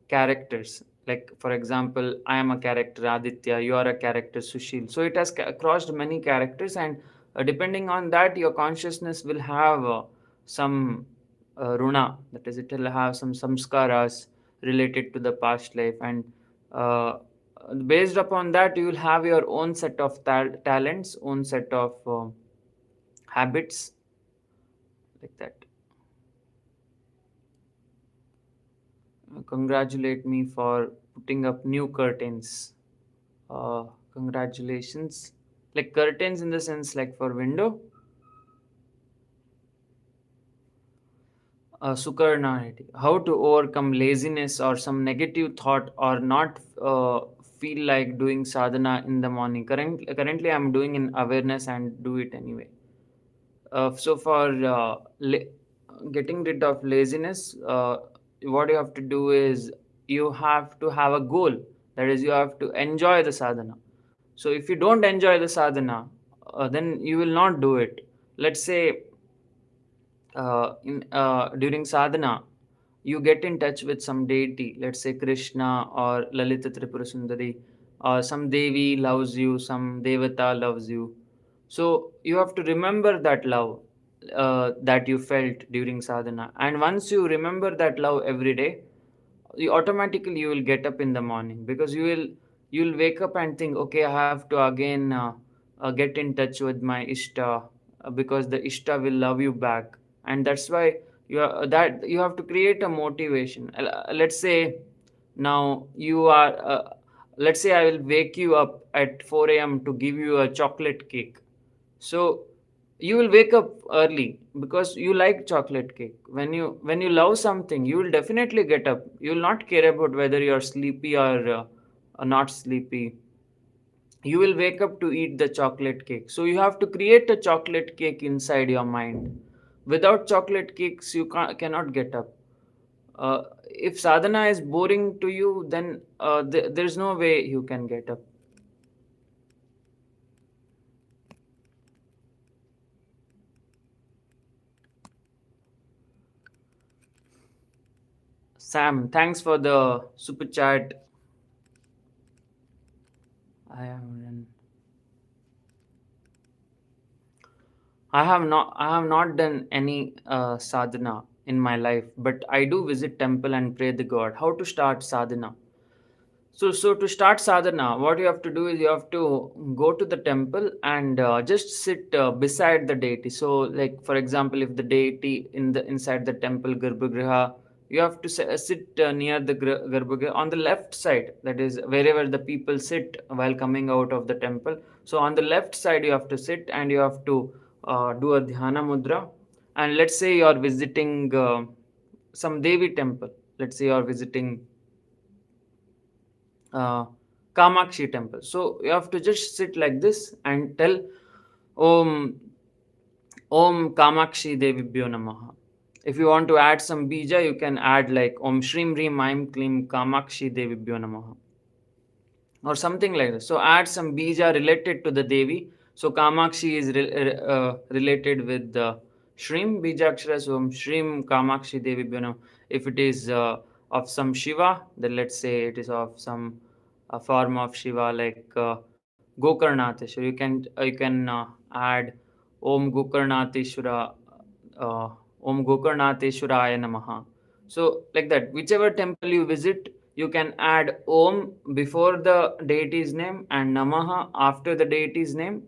characters. Like for example, I am a character Aditya, you are a character Sushil. So it has crossed many characters, and depending on that, your consciousness will have some runa. That is, it will have some samskaras related to the past life, and uh, based upon that, you will have your own set of talents, own set of habits, like that. Congratulate me for putting up new curtains. Uh, Congratulations. Like curtains in the sense like for window. Sukarnanity. How to overcome laziness or some negative thought, or not feel like doing sadhana in the morning. Currently, I'm doing in awareness and do it anyway. So for getting rid of laziness, what you have to do is you have to have a goal. That is, you have to enjoy the sadhana. So if you don't enjoy the sadhana, then you will not do it. Let's say, in during sadhana, you get in touch with some deity, let's say Krishna or Lalita Tripura Sundari, or some Devi loves you, some Devata loves you. So you have to remember that love that you felt during sadhana. And once you remember that love every day, you automatically you will get up in the morning, because you'll wake up and think, okay, I have to again get in touch with my ishta, because the ishta will love you back. And that's why you have to create a motivation. Let's say now you are let's say I will wake you up at 4 a.m. to give you a chocolate cake. So you will wake up early because you like chocolate cake. When you love something, you will definitely get up. You will not care about whether you are sleepy or not sleepy. You will wake up to eat the chocolate cake. So you have to create a chocolate cake inside your mind. Without chocolate cakes, you cannot get up. If sadhana is boring to you, then there's no way you can get up. Sam, thanks for the super chat. I am. I have not done any sadhana in my life, but I do visit temple and pray the God. How to start sadhana? So to start sadhana, what you have to do is you have to go to the temple and just sit beside the deity. So, like for example, if the deity inside the temple garbhagriha, you have to sit near the garbhagriha on the left side. That is wherever the people sit while coming out of the temple. So on the left side, you have to sit and you have to do a dhyana mudra. And let's say you are visiting some Devi temple. Let's say you are visiting uh, Kamakshi temple. So you have to just sit like this and tell Om Om Kamakshi Devibhyo Namaha. If you want to add some bija, you can add like Om Shrim Rim Aim Klim Kamakshi Devibhyo Namaha or something like that. So add some bija related to the Devi. So Kamakshi is related with the Shrim Bijakshara. So Shrim Kamakshi Devi Bhyanam. If it is of some Shiva, then let's say it is of some form of Shiva like Gokarnateshwara. You can add Om Gokarnateshwara, uh, Om Gokarnateshwaraya Namaha. So like that, whichever temple you visit, you can add Om before the deity's name and Namaha after the deity's name,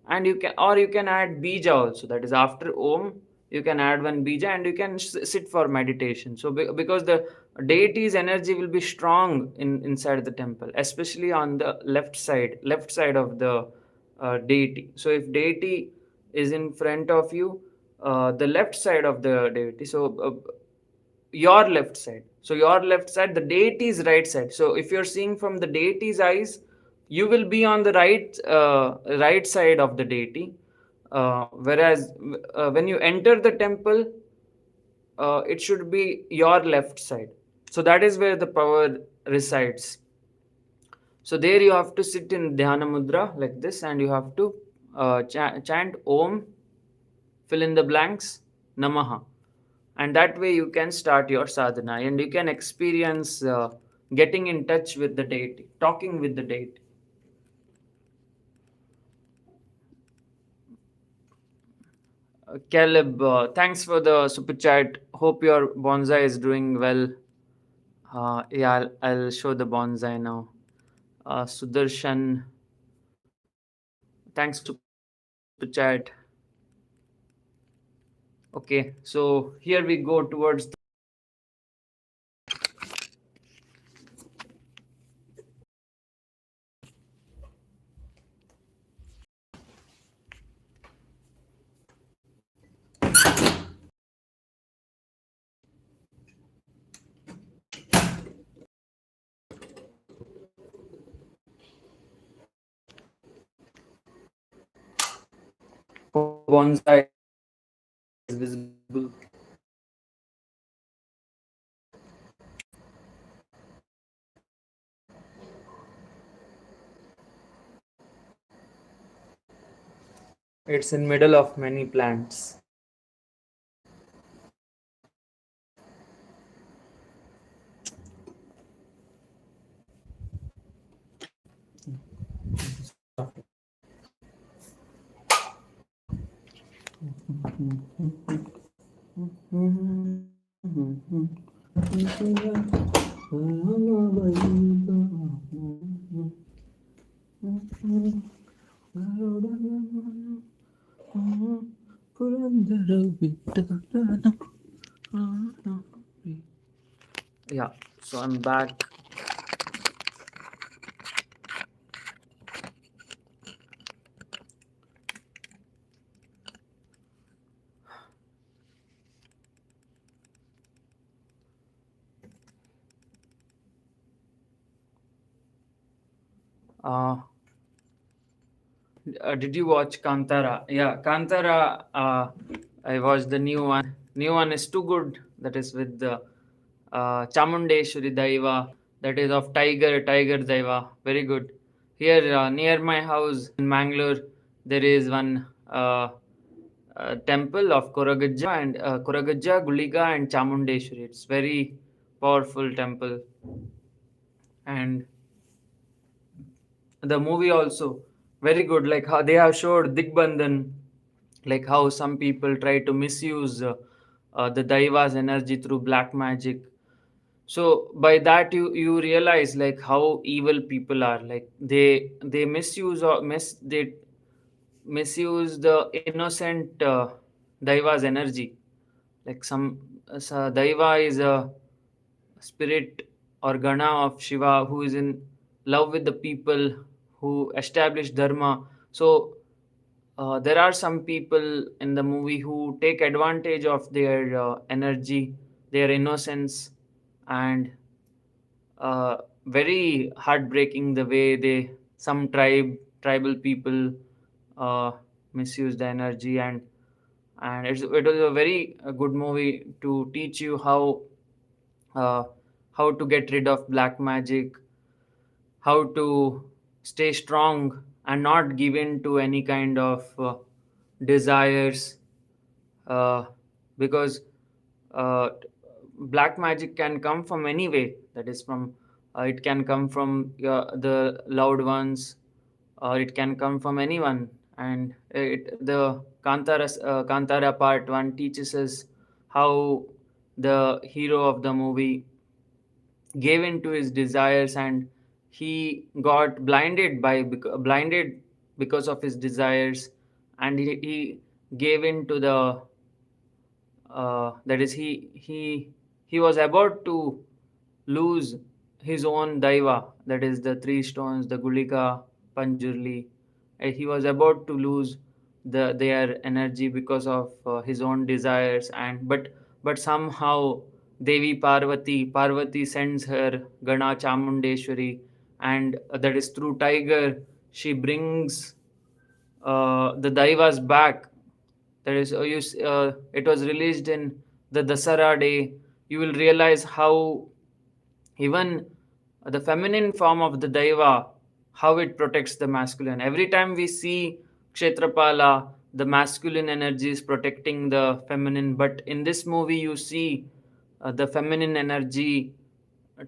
and you can add Bija also. That is after Om, you can add one Bija and you can sit for meditation. So because the deity's energy will be strong inside the temple, especially on the left side of the deity. So if deity is in front of you, the left side of the deity. So your left side. So your left side, the deity's right side. So if you're seeing from the deity's eyes, you will be on the right side of the deity. Whereas when you enter the temple, it should be your left side. So that is where the power resides. So there you have to sit in dhyana mudra like this, and you have to chant Om, fill in the blanks, Namaha, and that way you can start your sadhana and you can experience getting in touch with the deity, talking with the deity. Caleb, thanks for the super chat. Hope your bonsai is doing well. Yeah, I'll show the bonsai now. Sudarshan, thanks for super chat. Okay, so here we go towards the bonsai is visible. It's in middle of many plants. Yeah, so I'm back. Uh, did you watch Kantara? Yeah, Kantara. I watched the new one. New one is too good. That is with the Chamundeshwari Daiva, that is of Tiger Daiva. Very good. Here near my house in Mangalore, there is one temple of Koragajja, Guliga, and Chamundeshwari. It's very powerful temple, and the movie also very good. Like how they have showed Digbandhan, like how some people try to misuse the Daiva's energy through black magic. So by that you realize like how evil people are. Like they misuse or they misuse the innocent Daiva's energy. Like some Daiva is a spirit or Gana of Shiva who is in love with the people, who establish dharma. So there are some people in the movie who take advantage of their energy, their innocence, and very heartbreaking the way they some tribal people uh, misuse the energy. And it was a very good movie to teach you uh, how to get rid of black magic, how to stay strong and not give in to any kind of desires, uh, because uh, black magic can come from any way. That is from it can come from the loved ones, or it can come from anyone. And the Kantara part 1 teaches us how the hero of the movie gave in to his desires, and he got blinded because of his desires. And he gave in to the that is he was about to lose his own daiva, that is the three stones, the Gulika, Panjurli. He was about to lose their energy because of his own desires. And but somehow Devi Parvati sends her Gana Chamundeshwari, and that is through Tiger she brings the Daivas back. That is, it was released in the Dasara day. You will realize how even the feminine form of the Daiva, how it protects the masculine. Every time we see Kshetrapala, the masculine energy is protecting the feminine. But in this movie, you see the feminine energy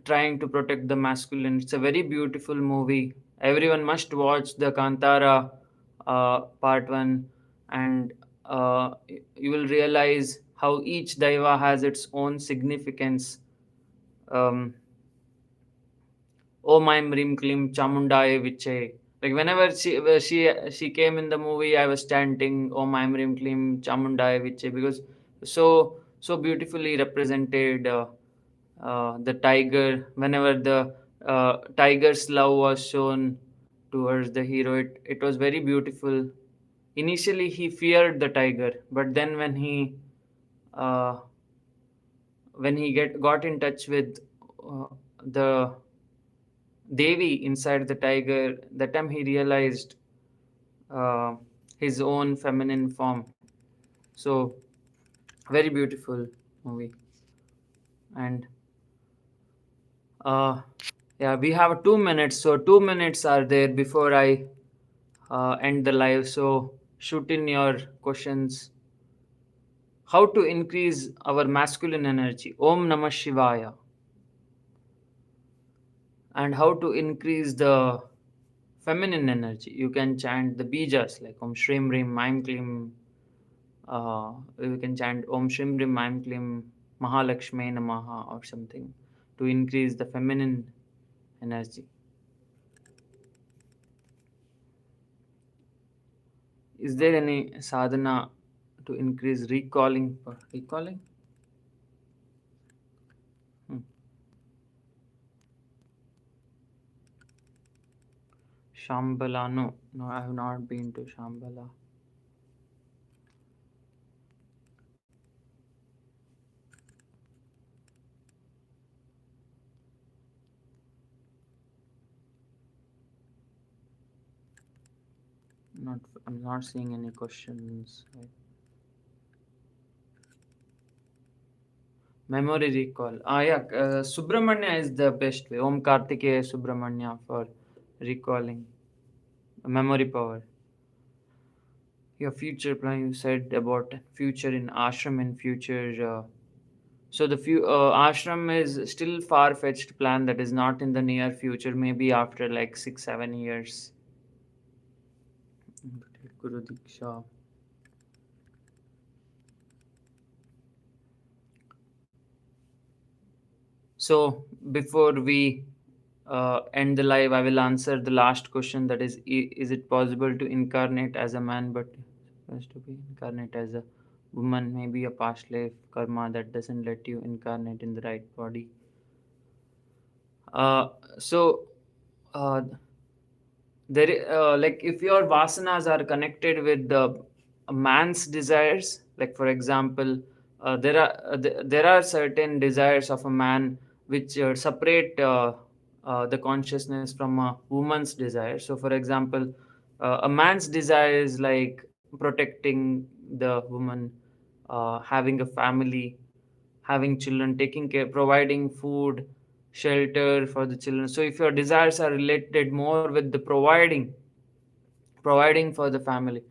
trying to protect the masculine. It's a very beautiful movie. Everyone must watch the Kantara part one, and you will realize how each Daiva has its own significance. Um, Om Aim Rim Klim Chamundaya Viche. Like whenever she came in the movie, I was chanting Om Aim Rim Klim Chamundaya Viche, because so beautifully represented the tiger. Whenever the tiger's love was shown towards the hero, it was very beautiful. Initially, he feared the tiger, but then uh, when he got in touch with the Devi inside the tiger, that time he realized uh, his own feminine form. So very beautiful movie. And uh, yeah, we have 2 minutes. So 2 minutes are there before I end the live. So shoot in your questions. How to increase our masculine energy? Om Namah Shivaya. And how to increase the feminine energy? You can chant the bijas like Om Shrim Rim Maim Klim. You can chant Om Shrim Rim Maim Klim Mahalakshmi Namaha or something to increase the feminine energy. Is there any sadhana to increase recalling? Recalling? Hmm. Shambhala? No, no, I have not been to Shambhala. Not, I'm not seeing any questions. Memory recall. Yeah, Subramanya is the best way. Om Kartikeya Subramanya for recalling memory power. Your future plan, you said about future in ashram and future. So the ashram is still far fetched plan that is not in the near future. Maybe after like 6 7 years. Guru Diksha. So before we end the live, I will answer the last question. That is it possible to incarnate as a man, but has to be incarnate as a woman? Maybe a past life karma that doesn't let you incarnate in the right body. Uh, so uh, like if your vasanas are connected with the a man's desires, like for example, there are certain desires of a man which separate the consciousness from a woman's desire. So for example, a man's desire is like protecting the woman, having a family, having children, taking care, providing food, shelter for the children. So if your desires are related more with the providing for the family,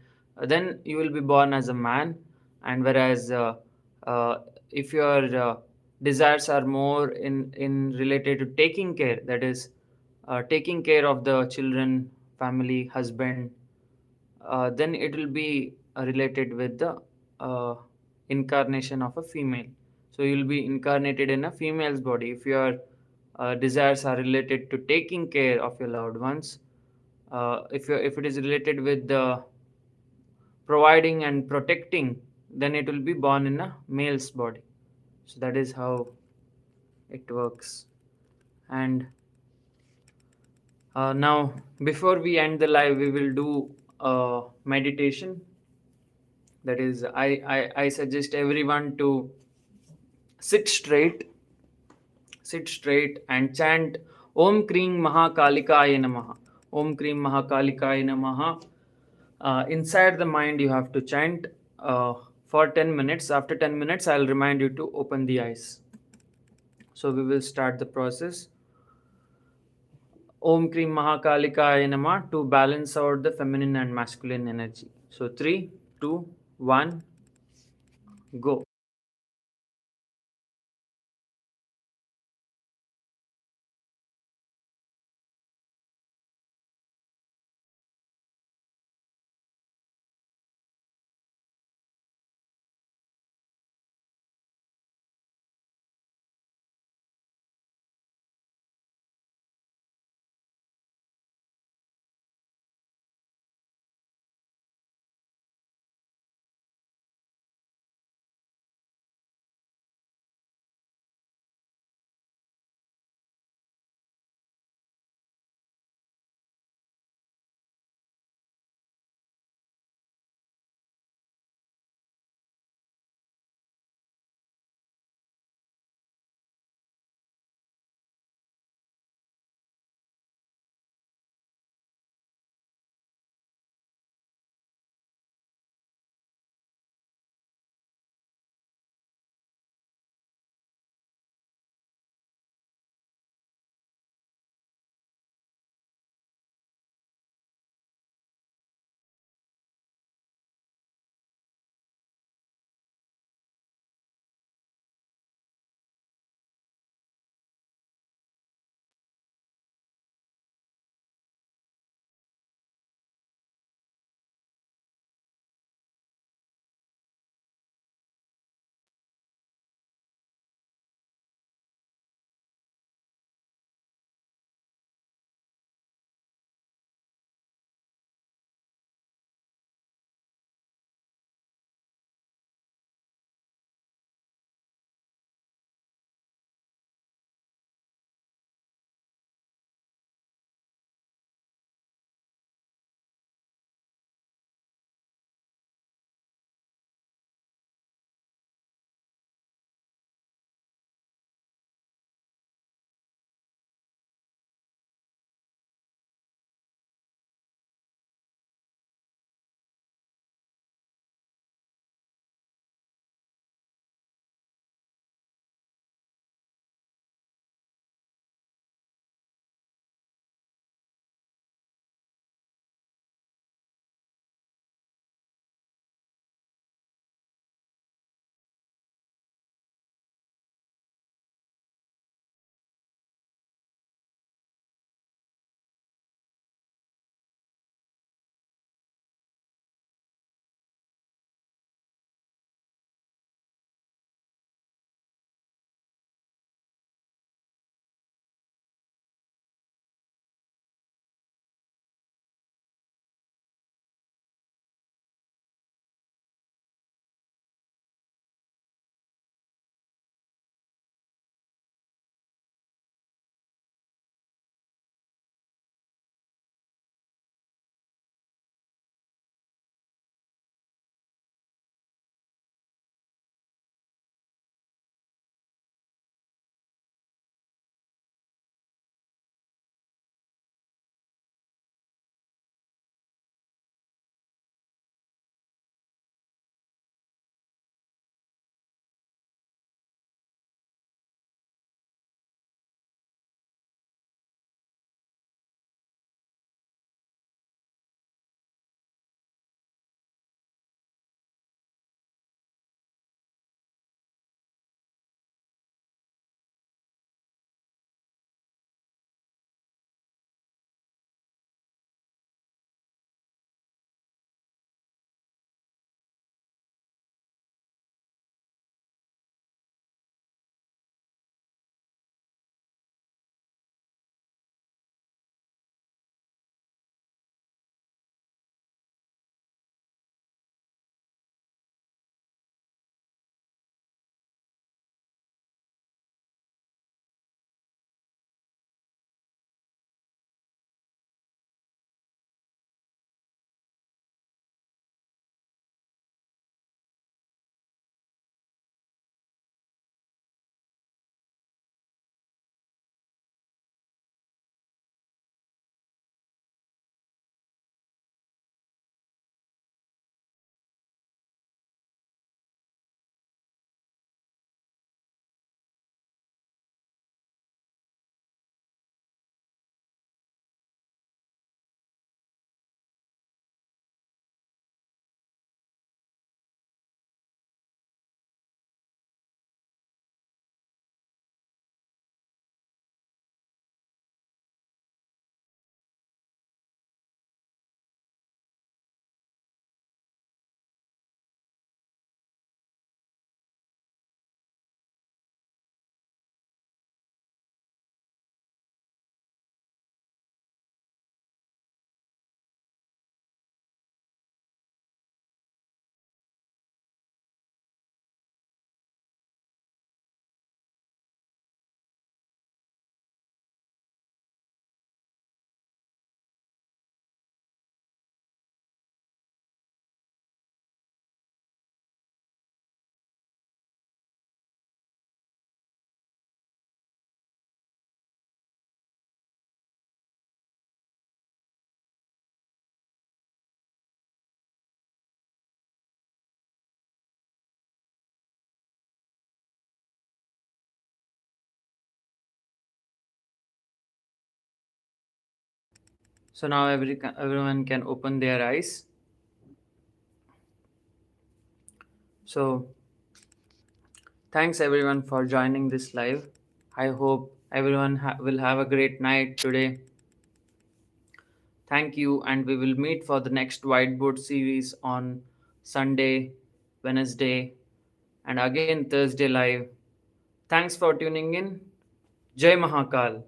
then you will be born as a man. And whereas uh, if your desires are more in related to taking care, that is taking care of the children, family, husband, then it will be related with the uh, incarnation of a female. So you will be incarnated in a female's body if your desires are related to taking care of your loved ones. If it is related with the providing and protecting, then it will be born in a male's body. So that is how it works. And now, before we end the live, we will do meditation. That is, I suggest everyone to sit straight, sit straight and chant Om Kring Mahakalikaya Namaha. Om Kring Mahakalikaya Namaha. Inside the mind, you have to chant for 10 minutes. After 10 minutes, I'll remind you to open the eyes. So we will start the process. Om Krim Mahakalika Nama to balance out the feminine and masculine energy. So 3, 2, 1, go. So now everyone can open their eyes. So thanks everyone for joining this live. I hope everyone will have a great night today. Thank you, and we will meet for the next whiteboard series on Sunday, Wednesday, and again Thursday live. Thanks for tuning in. Jai Mahakal.